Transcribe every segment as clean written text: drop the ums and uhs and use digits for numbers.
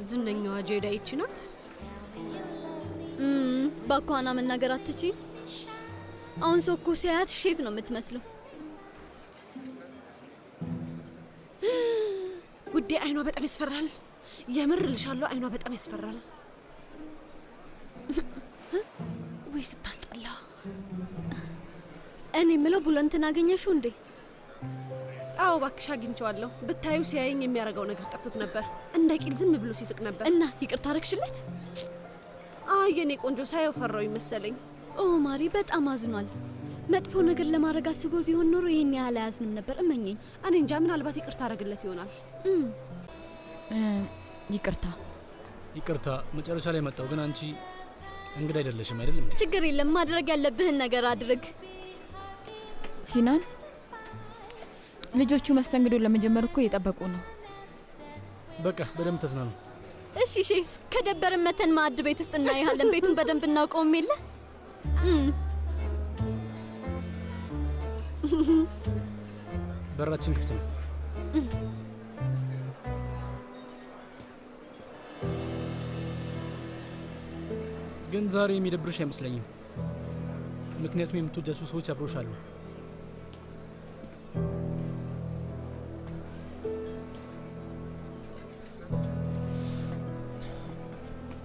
ዝነኛዋ ጄዳ ይቺ ናት? ባኳና መናገር አትቺ። አሁን ሰው እኮ ሲያያት ሼፍ ነው የምትመስለው። ውዴ አይኗ በጣም ያስፈራል። የምር ልሻለሁ፣ አይኗ በጣም ያስፈራል። ወይ ስታስጠላ። እኔ ምለው ቡለንትን አገኘሽው እንዴ? አዎ ባክሽ አግኝቼዋለሁ። ብታዩ ሲያየኝ የሚያረጋው ነገር ጠፍቶት ነበር። እንደ ቂል ዝም ብሎ ሲስቅ ነበር። እና ይቅርታ አረግሽለት? አይ የኔ ቆንጆ ሳየው ፈራው ይመሰለኝ። ኦ ማሪ በጣም አዝኗል። መጥፎ ነገር ለማድረግ አስቦ ቢሆን ኖሮ ይሄን ያህል አያዝንም ነበር። እመኚኝ። እኔ እንጃ፣ ምናልባት ይቅርታ አረግለት ይሆናል። ይቅርታ መጨረሻ ላይ መጣው። ግን አንቺ እንግዳ አይደለሽም አይደለም? ችግር የለም፣ ማድረግ ያለብህን ነገር አድርግ። ሲናን ልጆቹ መስተንግዶ ለመጀመር እኮ እየጠበቁ ነው። በቃ በደንብ ተዝናኑ። እሺ ሼፍ፣ ከደበረን መተን ማዕድ ቤት ውስጥ እናይሃለን። ቤቱን በደንብ እናውቀውም የለ? በራችን ክፍት ነው። ግን ዛሬ የሚደብርሽ አይመስለኝም። ምክንያቱም የምትወጃቸው ሰዎች አብሮሽ አሉ።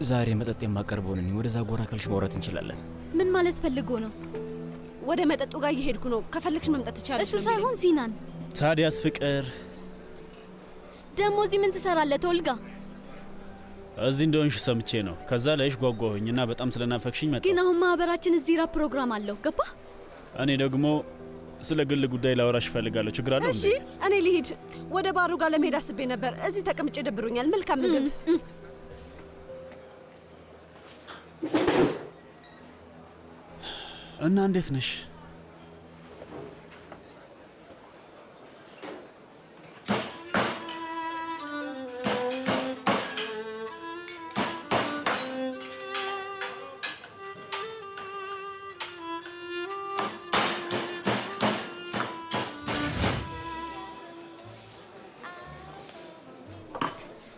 ዛሬ መጠጥ የማቀርበው ነኝ። ወደዛ ጎራ ካልሽ ማውራት እንችላለን። ምን ማለት ፈልጎ ነው? ወደ መጠጡ ጋር እየሄድኩ ነው። ከፈለግሽ መምጣት ትችላለሽ። እሱ ሳይሆን ሲናን። ታዲያስ ፍቅር ደሞ እዚህ ምን ትሰራለህ? ቶልጋ እዚህ እንደሆንሽ ሰምቼ ነው። ከዛ ላይሽ ጓጓሁኝና በጣም ስለናፈቅሽኝ መጣሁ። ግን አሁን ማህበራችን እዚህ ራ ፕሮግራም አለው። ገባ? እኔ ደግሞ ስለ ግል ጉዳይ ላወራሽ እፈልጋለሁ። ችግር አለው? እሺ እኔ ልሂድ። ወደ ባሩ ጋር ለመሄድ አስቤ ነበር። እዚህ ተቀምጬ ደብሮኛል። መልካም ምግብ። እና እንዴት ነሽ?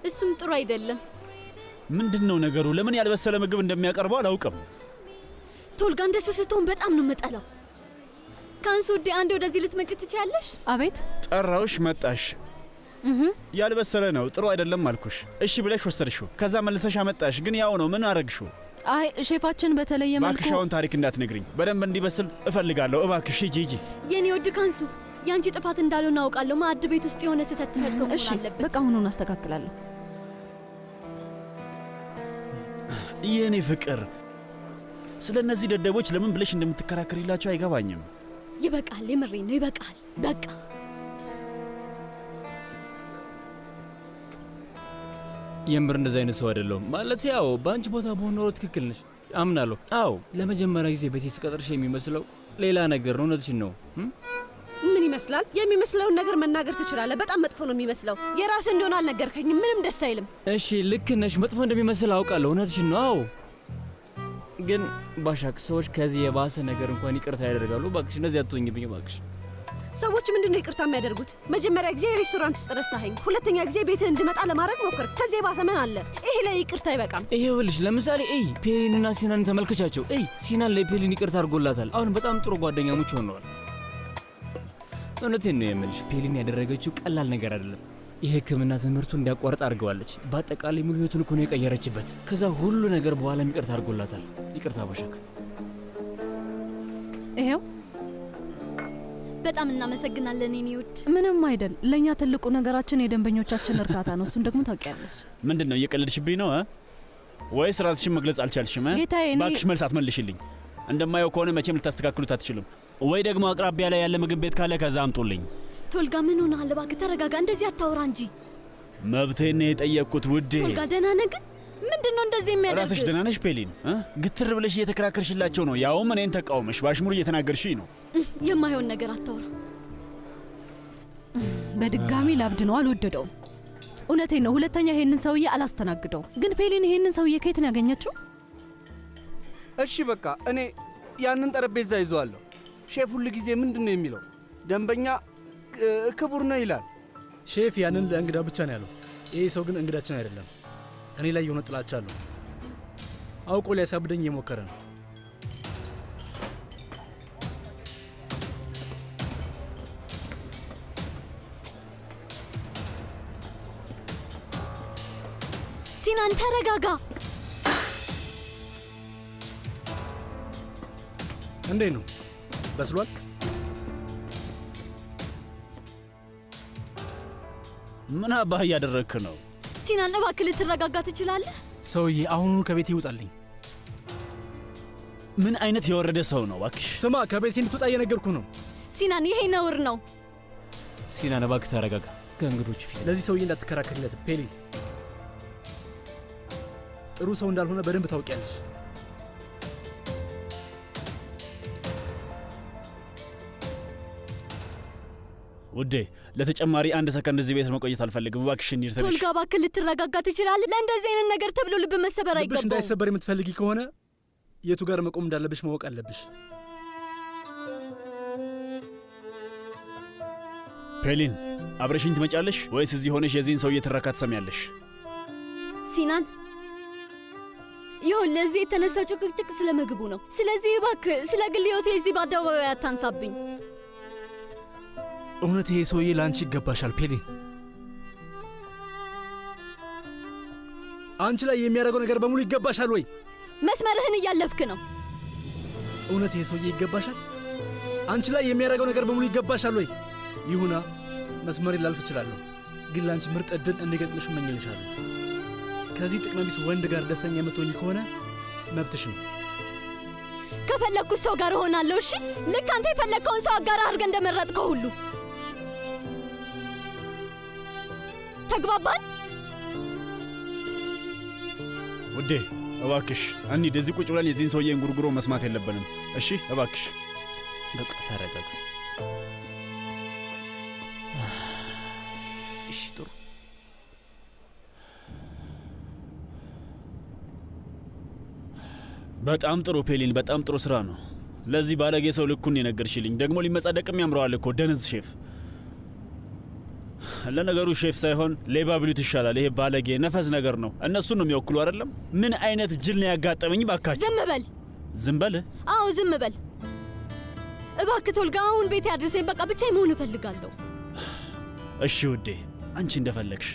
እሱም ጥሩ አይደለም። ምንድነው ነገሩ? ለምን ያልበሰለ ምግብ እንደሚያቀርበው አላውቅም። ቶልጋ እንደሱ ስትሆን በጣም ነው የምጠላው። ካንሱ ዲ አንዴ ወደዚህ ልትመጪ ትችያለሽ? አቤት። ጠራውሽ፣ መጣሽ። ያልበሰለ ነው፣ ጥሩ አይደለም አልኩሽ። እሺ ብለሽ ወሰድሽው። ከዛ መልሰሽ አመጣሽ። ግን ያው ነው። ምን አረግሽው? አይ ሼፋችን በተለየ መልኩ ባክሻውን ታሪክ እንዳትነግሪኝ። በደንብ እንዲበስል እፈልጋለሁ። እባክሽ ሂጂ። የኔ ወድ ካንሱ፣ ያንቺ ጥፋት እንዳልሆነ አውቃለሁ። ማዕድ ቤት ውስጥ የሆነ ስህተት ተሰርቶ እሺ አለበት። በቃ አሁኑን አስተካክላለሁ። የኔ ፍቅር፣ ስለ እነዚህ ደደቦች ለምን ብለሽ እንደምትከራከሪላቸው አይገባኝም። ይበቃል፣ የምሬን ነው። ይበቃል በቃ። የምር እንደዚህ አይነት ሰው አይደለሁም። ማለት ያው በአንቺ ቦታ በሆነ ኖሮ ትክክል ነሽ አምናለሁ። አዎ ለመጀመሪያ ጊዜ ቤቴ ስቀጥርሽ የሚመስለው ሌላ ነገር ነው። እውነትሽን ነው። ምን ይመስላል? የሚመስለውን ነገር መናገር ትችላለህ። በጣም መጥፎ ነው የሚመስለው። የራስ እንደሆነ አልነገርከኝም። ምንም ደስ አይልም። እሺ ልክ ነሽ። መጥፎ እንደሚመስል አውቃለሁ። እውነትሽን ነው። አዎ ግን ባሻክ ሰዎች ከዚህ የባሰ ነገር እንኳን ይቅርታ ያደርጋሉ። ባክሽ እንደዚህ አትሆኝብኝ ባክሽ። ሰዎች ምንድነው ይቅርታ የሚያደርጉት? መጀመሪያ ጊዜ ሬስቶራንት ውስጥ ረሳኸኝ፣ ሁለተኛ ጊዜ ቤትህ እንድመጣ ለማድረግ ሞክር። ከዚህ የባሰ ምን አለ? ይሄ ላይ ይቅርታ አይበቃም። ይሄውልሽ ለምሳሌ ፔሊንና ሲናን ተመልከቻቸው። ሲናን ለፔሊን ይቅርታ አድርጎላታል። አሁን በጣም ጥሩ ጓደኛሞች ሆነዋል። እውነቴን ነው የምልሽ፣ ፔሊን ያደረገችው ቀላል ነገር አይደለም። የሕክምና ትምህርቱ እንዲያቋርጥ አድርገዋለች። በአጠቃላይ ሙሉ ህይወቱን እኮ ነው የቀየረችበት። ከዛ ሁሉ ነገር በኋላ ይቅርታ አድርጎላታል። ይቅርታ ባሻክ። ይሄው በጣም እናመሰግናለን የኔ ውድ። ምንም አይደል። ለኛ ትልቁ ነገራችን የደንበኞቻችን እርካታ ነው። እሱን ደግሞ ታውቂያለሽ። ምንድነው እየቀለድሽብኝ ነው ወይስ ራስሽን መግለጽ አልቻልሽም? ጌታዬ ባክሽ መልስ አትመልሽልኝ። እንደማየው ከሆነ መቼም ልታስተካክሉት አትችሉም። ወይ ደግሞ አቅራቢያ ላይ ያለ ምግብ ቤት ካለ ከዛ አምጡልኝ። ቶልጋ ምን ሆነሃል? እባክህ ተረጋጋ። እንደዚህ አታውራ እንጂ። መብቴን ነው የጠየቅኩት ውዴ። ቶልጋ ደህና ነህ? ግን ምንድነው እንደዚህ የሚያደርግ? ራስሽ ደህና ነሽ ፔሊን? ግትር ብለሽ እየተከራከርሽላቸው ነው። ያውም እኔን ተቃውመሽ ባሽሙር እየተናገርሽኝ ነው። የማይሆን ነገር አታውራ። በድጋሚ ላብድ ነው። አልወደደውም። እውነቴን ነው። ሁለተኛ ይሄንን ሰውዬ አላስተናግደው። ግን ፔሊን ይሄንን ሰውዬ ከየት ነው ያገኘችው? እሺ በቃ እኔ ያንን ጠረጴዛ ይዘዋለሁ። ሼፍ ሁሉ ጊዜ ምንድነው የሚለው? ደንበኛ ክቡር ነው ይላል። ሼፍ ያንን ለእንግዳ ብቻ ነው ያለው። ይሄ ሰው ግን እንግዳችን አይደለም። እኔ ላይ የሆነ ጥላቻ አለው። አውቆ ሊያሳብደኝ እየሞከረ ነው። ሲናን ተረጋጋ። እንዴት ነው በስሏል? ምን አባህ እያደረግክ ነው? ሲናን እባክህ ልትረጋጋ ትችላለህ? ሰውዬ አሁኑኑ ከቤቴ ይውጣልኝ። ምን አይነት የወረደ ሰው ነው እባክሽ? ስማ፣ ከቤቴ እንድትወጣ እየነገርኩ ነው። ሲናን ይሄ ነውር ነው። ሲናን እባክህ ተረጋጋ፣ ከእንግዶች ፊት። ለዚህ ሰውዬ እንዳትከራከርለት ፔሊ። ጥሩ ሰው እንዳልሆነ በደንብ ታውቂያለሽ። ውዴ፣ ለተጨማሪ 1 ሰከንድ እዚህ ቤት መቆየት አልፈልግም። እባክሽ እንሂድ። ቶልጋ እባክህ ልትረጋጋ ትችላለህ? ለእንደዚህ አይነት ነገር ተብሎ ልብ መሰበር ልብሽ አይገባውም። እንዳይሰበር የምትፈልጊ ከሆነ የቱ ጋር መቆም እንዳለብሽ ማወቅ አለብሽ። ፔሊን፣ አብረሽኝ ትመጫለሽ ወይስ እዚህ ሆነሽ የዚህን ሰውዬ ትረካ ትሰሚያለሽ? ሲናን ይሁን፣ ለዚህ የተነሳው ጭቅጭቅ ስለ ምግቡ ነው። ስለዚህ እባክህ ስለ ግል ሕይወቴ እዚህ በአደባባይ አታንሳብኝ። እውነት ይሄ ሰውዬ ለአንቺ ይገባሻል ፔሊን። አንቺ ላይ የሚያደርገው ነገር በሙሉ ይገባሻል ወይ? መስመርህን እያለፍክ ነው። እውነት ይሄ ሰውዬ ይገባሻል? አንቺ ላይ የሚያደርገው ነገር በሙሉ ይገባሻል ወይ? ይሁና፣ መስመሬን ላልፍ እችላለሁ፣ ግን ለአንቺ ምርጥ ዕድል እንዲገጥምሽ እመኝልሻለሁ። ከዚህ ጥቅመቢስ ወንድ ጋር ደስተኛ የምትሆኝ ከሆነ መብትሽ ነው። ከፈለግኩት ሰው ጋር እሆናለሁ። እሺ፣ ልክ አንተ የፈለግከውን ሰው አጋር አድርገህ እንደመረጥከው ሁሉ። ተግባባን? ውዴ እባክሽ እንሂድ። እዚህ ቁጭ ብለን የዚህን ሰውዬ እንጉርጉሮ መስማት የለብንም። እሺ እባክሽ። በቃ ተረጋጋ። እሺ ጥሩ። በጣም ጥሩ ፔሊን፣ በጣም ጥሩ ስራ ነው። ለዚህ ባለጌ ሰው ልኩን የነገርሽልኝ። ደግሞ ሊመጻደቅም ያምረዋል እኮ ደነዝ ሼፍ። ለነገሩ ሼፍ ሳይሆን ሌባ ብሉት ይሻላል። ይሄ ባለጌ ነፈስ ነገር ነው። እነሱን ነው የሚወክሉ አይደለም? ምን አይነት ጅል ነው ያጋጠመኝ! ባካችሁ ዝም በል። ዝም በል? አዎ ዝም በል እባክህ ቶልጋ። አሁን ቤት ያድርሰኝ። በቃ ብቻዬን መሆን እፈልጋለሁ። እሺ ውዴ፣ አንቺ እንደፈለግሽ።